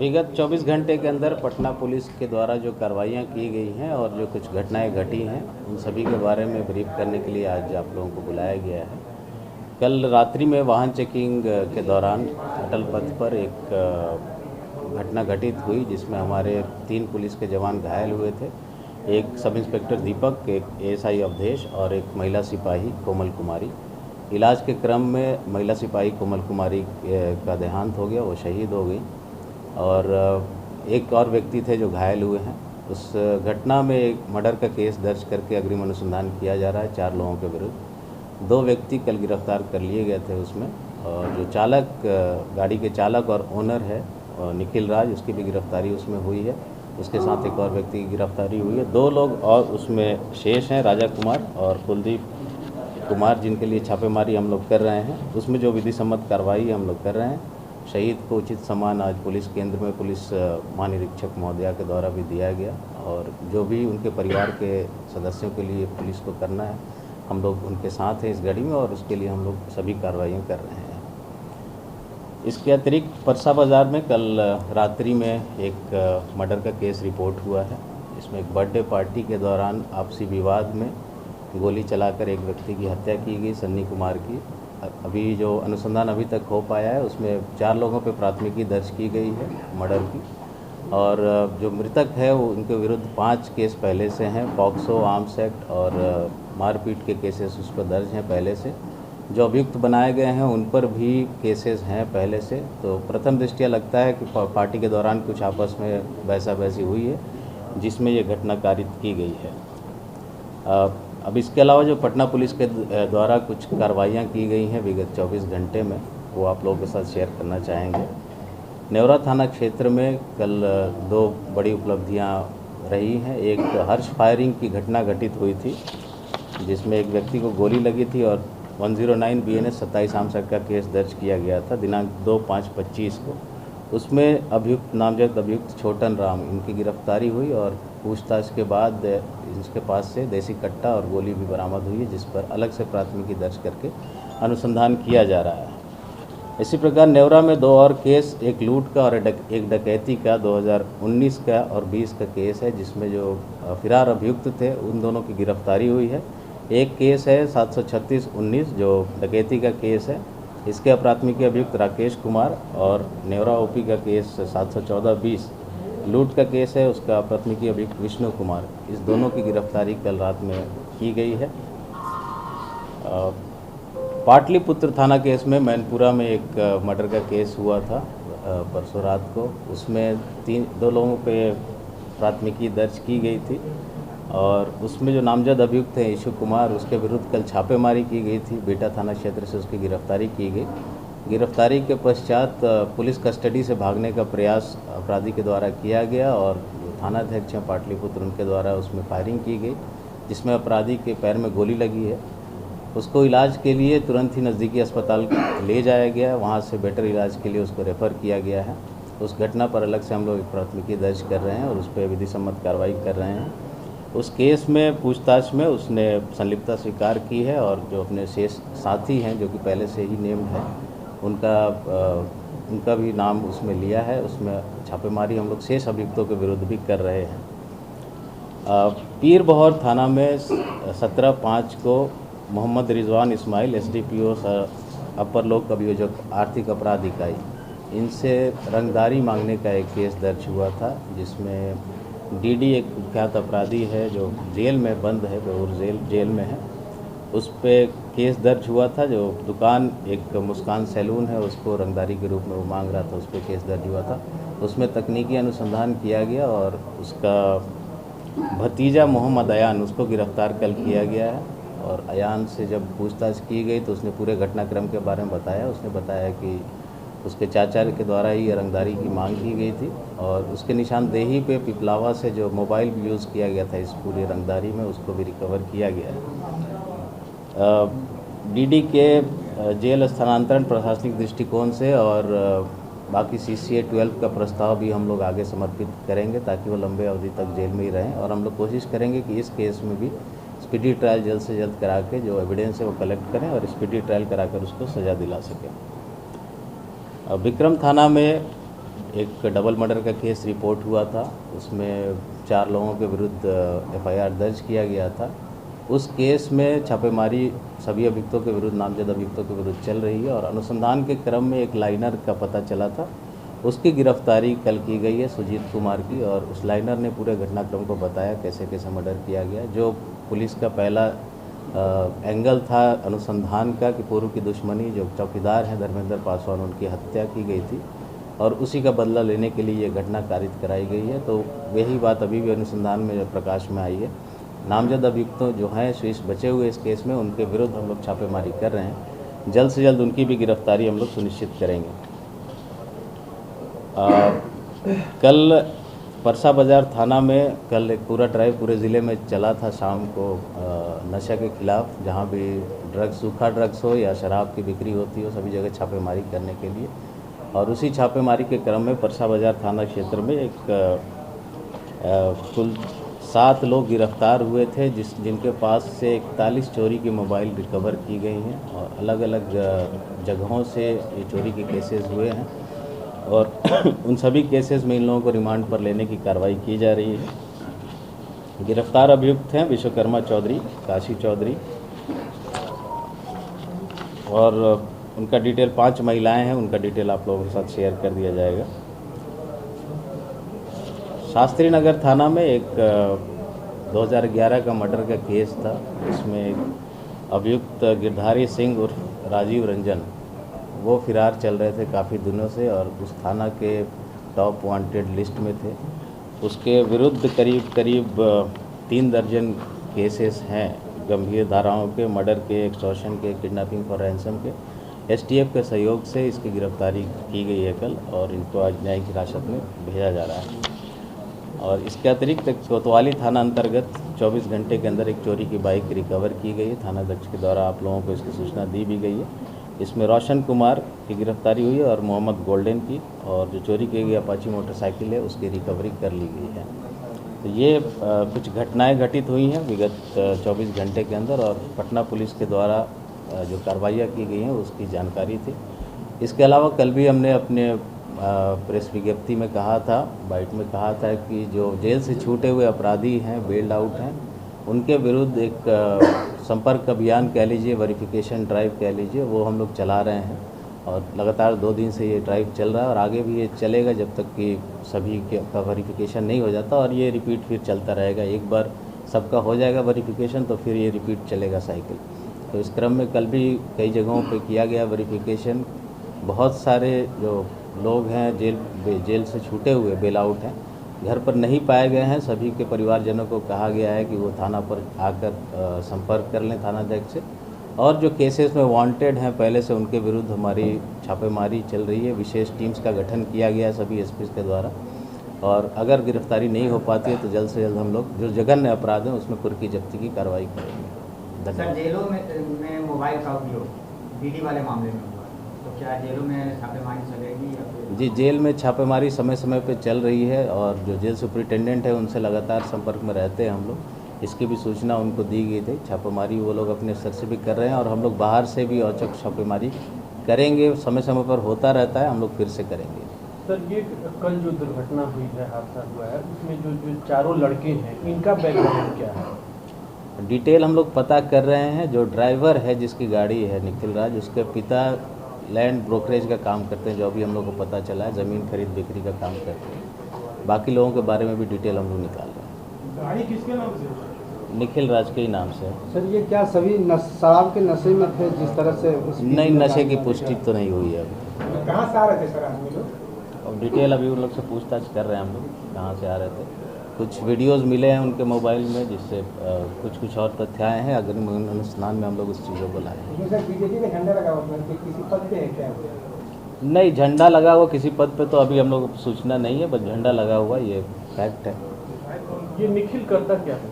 विगत 24 घंटे के अंदर पटना पुलिस के द्वारा जो कार्रवाइयाँ की गई हैं और जो कुछ घटनाएं घटी हैं उन सभी के बारे में ब्रीफ करने के लिए आज आप लोगों को बुलाया गया है। कल रात्रि में वाहन चेकिंग के दौरान अटल पथ पर एक घटना घटित हुई जिसमें हमारे 3 पुलिस के जवान घायल हुए थे। एक सब इंस्पेक्टर दीपक, एक एएसआई अवधेश और एक महिला सिपाही कोमल कुमारी। इलाज के क्रम में महिला सिपाही कोमल कुमारी का देहांत हो गया, वो शहीद हो गई और एक और व्यक्ति थे जो घायल हुए हैं। उस घटना में एक मर्डर का केस दर्ज करके अग्रिम अनुसंधान किया जा रहा है 4 लोगों के विरुद्ध। 2 व्यक्ति कल गिरफ्तार कर लिए गए थे उसमें, और जो चालक, गाड़ी के चालक और ओनर है निखिल राज, उसकी भी गिरफ्तारी उसमें हुई है। उसके साथ एक और व्यक्ति की गिरफ्तारी हुई है। 2 लोग और उसमें शेष हैं, राजा कुमार और कुलदीप कुमार, जिनके लिए छापेमारी हम लोग कर रहे हैं। उसमें जो विधि सम्मत कार्रवाई हम लोग कर रहे हैं। शहीद को उचित सम्मान आज पुलिस केंद्र में पुलिस महानिरीक्षक महोदया के द्वारा भी दिया गया, और जो भी उनके परिवार के सदस्यों के लिए पुलिस को करना है, हम लोग उनके साथ हैं इस घड़ी में, और उसके लिए हम लोग सभी कार्रवाइयाँ कर रहे हैं। इसके अतिरिक्त परसा बाज़ार में कल रात्रि में एक मर्डर का केस रिपोर्ट हुआ है। इसमें एक बर्थडे पार्टी के दौरान आपसी विवाद में गोली चलाकर एक व्यक्ति की हत्या की गई, सन्नी कुमार की। अभी जो अनुसंधान अभी तक हो पाया है उसमें 4 लोगों पे प्राथमिकी दर्ज की गई है मर्डर की, और जो मृतक है वो उनके विरुद्ध 5 केस पहले से हैं। पॉक्सो, आर्म्स एक्ट और मारपीट के केसेस उस पर दर्ज हैं पहले से। जो अभियुक्त बनाए गए हैं उन पर भी केसेस हैं पहले से। तो प्रथम दृष्टया लगता है कि पार्टी के दौरान कुछ आपस में बहसा-बहसी हुई है जिसमें ये घटना कारित की गई है। अब इसके अलावा जो पटना पुलिस के द्वारा कुछ कार्रवाइयाँ की गई हैं विगत 24 घंटे में, वो आप लोगों के साथ शेयर करना चाहेंगे। नेवरा थाना क्षेत्र में कल 2 बड़ी उपलब्धियाँ रही हैं। एक हर्ष फायरिंग की घटना घटित हुई थी जिसमें एक व्यक्ति को गोली लगी थी, और 109 BNS 27 आर्म्स एक्ट का केस दर्ज किया गया था दिनांक 2/5/25 को। उसमें अभियुक्त, नामजद अभियुक्त छोटन राम, इनकी गिरफ्तारी हुई, और पूछताछ के बाद इसके पास से देसी कट्टा और गोली भी बरामद हुई है, जिस पर अलग से प्राथमिकी दर्ज करके अनुसंधान किया जा रहा है। इसी प्रकार नेवरा में 2 और केस, एक लूट का और एक डकैती का 2019 का और 20 का केस है, जिसमें जो फिरार अभियुक्त थे उन दोनों की गिरफ्तारी हुई है। एक केस है 736/19 जो डकैती का केस है, इसके प्राथमिकी अभियुक्त राकेश कुमार, और नेवरा ओपी का केस 714/20 लूट का केस है, उसका प्राथमिकी अभियुक्त विष्णु कुमार। इस दोनों की गिरफ्तारी कल रात में की गई है। पाटलिपुत्र थाना केस में मैनपुरा में एक मर्डर का केस हुआ था परसों रात को। उसमें 2 लोगों पे प्राथमिकी दर्ज की गई थी, और उसमें जो नामजद अभियुक्त हैं ईशु कुमार, उसके विरुद्ध कल छापेमारी की गई थी। बेटा थाना क्षेत्र से उसकी गिरफ्तारी की गई। गिरफ्तारी के पश्चात पुलिस कस्टडी से भागने का प्रयास अपराधी के द्वारा किया गया, और थानाध्यक्ष हैं पाटलिपुत्र, उनके द्वारा उसमें फायरिंग की गई जिसमें अपराधी के पैर में गोली लगी है। उसको इलाज के लिए तुरंत ही नज़दीकी अस्पताल ले जाया गया, वहाँ से बेटर इलाज के लिए उसको रेफ़र किया गया है। उस घटना पर अलग से हम लोग एक प्राथमिकी दर्ज कर रहे हैं और उस पर विधि सम्मत कार्रवाई कर रहे हैं। उस केस में पूछताछ में उसने संलिप्तता स्वीकार की है, और जो अपने शेष साथी हैं जो कि पहले से ही नेम्ड हैं, उनका भी नाम उसमें लिया है। उसमें छापेमारी हम लोग शेष अभियुक्तों के विरुद्ध भी कर रहे हैं। पीर बहौर थाना में 17/5 को मोहम्मद रिजवान इस्माइल, SDPO अपर लोक अभियोजक आर्थिक अपराध इकाई, इनसे रंगदारी मांगने का एक केस दर्ज हुआ था, जिसमें DD एक कुख्यात अपराधी है जो जेल में बंद है, बेउर जेल में है। उस पर केस दर्ज हुआ था। जो दुकान एक मुस्कान सैलून है, उसको रंगदारी के रूप में वो मांग रहा था, उस पर केस दर्ज हुआ था। उसमें तकनीकी अनुसंधान किया गया, और उसका भतीजा मोहम्मद अयान, उसको गिरफ्तार कल किया गया है। और अयान से जब पूछताछ की गई तो उसने पूरे घटनाक्रम के बारे में बताया। उसने बताया कि उसके चाचा के द्वारा ही रंगदारी की मांग की गई थी, और उसके निशानदेही पे पिपलावा से जो मोबाइल भी यूज़ किया गया था इस पूरी रंगदारी में, उसको भी रिकवर किया गया है। DD के जेल स्थानांतरण प्रशासनिक दृष्टिकोण से और बाकी CCA 12 का प्रस्ताव भी हम लोग आगे समर्पित करेंगे, ताकि वो लंबे अवधि तक जेल में ही रहें। और हम लोग कोशिश करेंगे कि इस केस में भी स्पीडी ट्रायल जल्द से जल्द करा के जो एविडेंस है वो कलेक्ट करें, और स्पीडी ट्रायल कराकर उसको सज़ा दिला सकें। विक्रम थाना में एक डबल मर्डर का केस रिपोर्ट हुआ था, उसमें 4 लोगों के विरुद्ध एफआईआर दर्ज किया गया था। उस केस में छापेमारी सभी अभियुक्तों के विरुद्ध, नामजद अभियुक्तों के विरुद्ध चल रही है और अनुसंधान के क्रम में एक लाइनर का पता चला था, उसकी गिरफ्तारी कल की गई है सुजीत कुमार की। और उस लाइनर ने पूरे घटनाक्रम को बताया कैसे कैसे मर्डर किया गया। जो पुलिस का पहला एंगल था अनुसंधान का कि पूर्व की दुश्मनी, जो चौकीदार हैं धर्मेंद्र पासवान, उनकी हत्या की गई थी और उसी का बदला लेने के लिए ये घटना कारित कराई गई है। तो यही बात अभी भी अनुसंधान में प्रकाश में आई है। नामजद अभियुक्तों जो हैं शेष बचे हुए इस केस में, उनके विरुद्ध हम लोग छापेमारी कर रहे हैं। जल्द से जल्द उनकी भी गिरफ्तारी हम लोग सुनिश्चित करेंगे। कल परसा बाज़ार थाना में कल एक पूरा ड्राइव पूरे ज़िले में चला था शाम को नशा के खिलाफ। जहाँ भी ड्रग्स, सूखा ड्रग्स हो या शराब की बिक्री होती हो, सभी जगह छापेमारी करने के लिए। और उसी छापेमारी के क्रम में परसा बाज़ार थाना क्षेत्र में एक कुल 7 लोग गिरफ्तार हुए थे, जिनके पास से 41 चोरी की मोबाइल रिकवर की गई हैं और अलग अलग जगहों से ये चोरी के केसेस हुए हैं और उन सभी केसेस में इन लोगों को रिमांड पर लेने की कार्रवाई की जा रही है। गिरफ्तार अभियुक्त हैं विश्वकर्मा चौधरी, काशी चौधरी और उनका डिटेल 5 महिलाएं हैं, उनका डिटेल आप लोगों के साथ शेयर कर दिया जाएगा। शास्त्री नगर थाना में एक 2011 का मर्डर का केस था। इसमें एक अभियुक्त गिरधारी सिंह उर्फ राजीव रंजन, वो फिरार चल रहे थे काफ़ी दिनों से और उस थाना के टॉप वांटेड लिस्ट में थे। उसके विरुद्ध करीब 3 दर्जन केसेस हैं गंभीर धाराओं के, मर्डर के, एक्सटॉर्शन के, किडनैपिंग फॉर रैंसम के। एसटीएफ के सहयोग से इसकी गिरफ्तारी की गई है कल और इनको आज न्यायिक हिरासत में भेजा जा रहा है। और इसके अतिरिक्त कोतवाली थाना अंतर्गत 24 घंटे के अंदर एक चोरी की बाइक रिकवर की गई है। थानाध्यक्ष के द्वारा आप लोगों को इसकी सूचना दी भी गई है। इसमें रोशन कुमार की गिरफ्तारी हुई है और मोहम्मद गोल्डन की, और जो चोरी की गई अपाची मोटरसाइकिल है उसकी रिकवरी कर ली गई है। तो ये कुछ घटनाएं घटित हुई हैं विगत 24 घंटे के अंदर और पटना पुलिस के द्वारा जो कार्रवाइयाँ की गई हैं उसकी जानकारी थी। इसके अलावा कल भी हमने अपने प्रेस विज्ञप्ति में कहा था, बाइट में कहा था कि जो जेल से छूटे हुए अपराधी हैं, बेल्ड आउट हैं, उनके विरुद्ध एक संपर्क अभियान कह लीजिए, वेरिफिकेशन ड्राइव कह लीजिए, वो हम लोग चला रहे हैं और लगातार 2 दिन से ये ड्राइव चल रहा है और आगे भी ये चलेगा जब तक कि सभी का वेरिफिकेशन नहीं हो जाता। और ये रिपीट फिर चलता रहेगा। एक बार सबका हो जाएगा वेरिफिकेशन तो फिर ये रिपीट चलेगा साइकिल। तो इस क्रम में कल भी कई जगहों पे किया गया वेरिफिकेशन। बहुत सारे जो लोग हैं जेल से छूटे हुए, बेल आउट हैं, घर पर नहीं पाए गए हैं। सभी के परिवारजनों को कहा गया है कि वो थाना पर आकर संपर्क कर लें थानाध्यक्ष से। और जो केसेस में वांटेड हैं पहले से, उनके विरुद्ध हमारी छापेमारी चल रही है। विशेष टीम्स का गठन किया गया है सभी एसपी के द्वारा और अगर गिरफ्तारी नहीं हो पाती है तो जल्द से जल्द हम लोग जो जघन्य अपराध हैं उसमें कुर्की जब्ती की कार्रवाई करेंगे। सर, जेलों में मोबाइल का उपयोग डीडी वाले मामले में हुआ, तो क्या जेलों में छापेमारी चलेगी या फिर? जी, जेल में छापेमारी समय समय पे चल रही है और जो जेल सुपरिटेंडेंट है उनसे लगातार संपर्क में रहते हैं हम लोग। इसकी भी सूचना उनको दी गई थी। छापेमारी वो लोग अपने स्तर से भी कर रहे हैं और हम लोग बाहर से भी औचक छापेमारी करेंगे। समय समय पर होता रहता है, हम लोग फिर से करेंगे। सर, ये कल जो दुर्घटना हुई है, हादसा हुआ है, उसमें जो 4 लड़के हैं, इनका बैकग्राउंड क्या है? डिटेल हम लोग पता कर रहे हैं। जो ड्राइवर है जिसकी गाड़ी है निखिल राज, उसके पिता लैंड ब्रोकरेज का काम करते हैं, जो अभी हम लोग को पता चला है, ज़मीन खरीद बिक्री का काम करते हैं। बाकी लोगों के बारे में भी डिटेल हम लोग निकाल रहे हैं। गाड़ी किसके नाम से? निखिल राज के ही नाम से। सर, ये क्या सभी शराब के नशे में थे जिस तरह से? नहीं, नशे की पुष्टि तो नहीं हुई है अभी। कहाँ से आ रहे थे सर आदमी लोग? और डिटेल अभी उन लोग से पूछताछ कर रहे हैं हम लोग, कहाँ से आ रहे थे। कुछ वीडियोज़ मिले हैं उनके मोबाइल में जिससे कुछ और तथ्य आए हैं। अग्रिम अनुसंधान में हम लोग उस चीज़ों को लाए हैं। सर, बीजेपी का झंडा लगा हुआ है, किसी पद पे है क्या? नहीं, झंडा लगा हुआ किसी पद पे तो अभी हम लोग को सूचना नहीं है, बस झंडा लगा हुआ ये फैक्ट है। ये निखिल करता क्या है?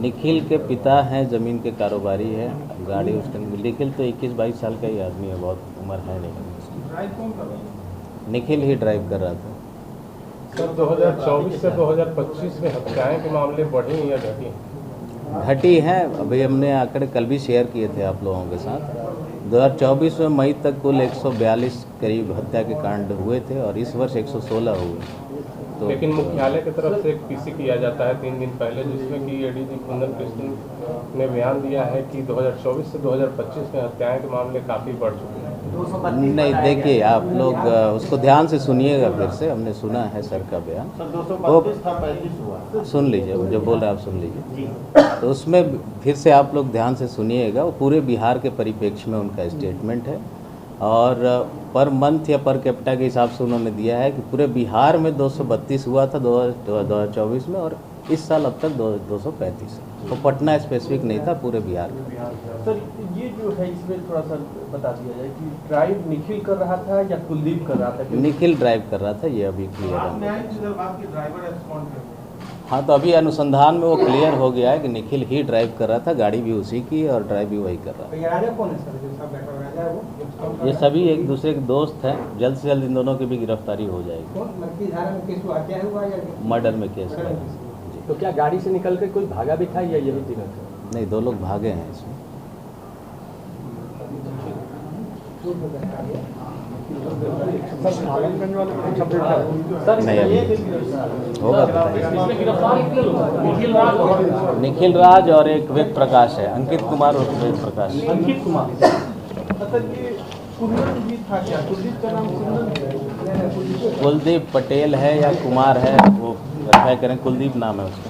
निखिल के पिता हैं, ज़मीन के कारोबारी है। गाड़ी उसका, निखिल तो 21-22 साल का ही आदमी है, बहुत उम्र है नहीं। ड्राइव कौन कर रहा है? निखिल ही ड्राइव कर रहा था। सर, 2024 से 2025 में हत्याएं के मामले बढ़ी या घटी? घटी हैं। अभी हमने आंकड़े कल भी शेयर किए थे आप लोगों के साथ। 2024 में मई तक कुल 142 करीब हत्या के कांड हुए थे और इस वर्ष 116 हुए। तो लेकिन मुख्यालय की तरफ से एक पीसी किया जाता है 3 दिन पहले, जिसमें कि एडीजी कुंदन कृष्ण ने बयान दिया है कि 2024 से 2025 में हत्याएं के मामले काफ़ी बढ़ चुके हैं। नहीं, देखिए आप लोग उसको ध्यान से सुनिएगा फिर से, हमने सुना है सर का बयान। वो सुन लीजिए, जो बोल रहे हैं आप सुन लीजिए। तो उसमें फिर से आप लोग ध्यान से सुनिएगा, वो पूरे बिहार के परिप्रेक्ष्य में उनका स्टेटमेंट है और पर मंथ या पर कैपिटा के हिसाब से उन्होंने दिया है कि पूरे बिहार में 232 हुआ था 2024 में और इस साल अब तक 235। तो पटना स्पेसिफिक नहीं था, पूरे बिहार का। सर ये जो है इसमें थोड़ा सा बता दिया जाए कि ड्राइव निखिल कर रहा था या कुलदीप कर रहा था? निखिल ड्राइव कर रहा था, ये अभी क्लियर है। हाँ, तो अभी अनुसंधान में वो क्लियर हो गया है कि निखिल ही ड्राइव कर रहा था, गाड़ी भी उसी की और ड्राइव भी वही कर रहा था। ये राजा कौन है सर, जो सब बैठा राजा है वो? ये सभी एक दूसरे के दोस्त हैं, जल्द से जल्द इन दोनों की भी गिरफ्तारी हो जाएगी। कौन लड़की धारा में केस हुआ, क्या हुआ या मर्डर में केस है। तो क्या गाड़ी से निकल कर कोई भागा भी था या यही तीनों थे? नहीं, 2 लोग भागे हैं इसमें। नहीं, अभी होगा बताइए। निखिल राज और एक वेद प्रकाश है, अंकित कुमार और वेद प्रकाश। अंकित कुमार। अच्छा, ये कुंदन भी था क्या? कुलदीप का नाम कुंदन? कुलदीप पटेल है या कुमार है, वो वेरीफाई करें। कुलदीप नाम है उसका।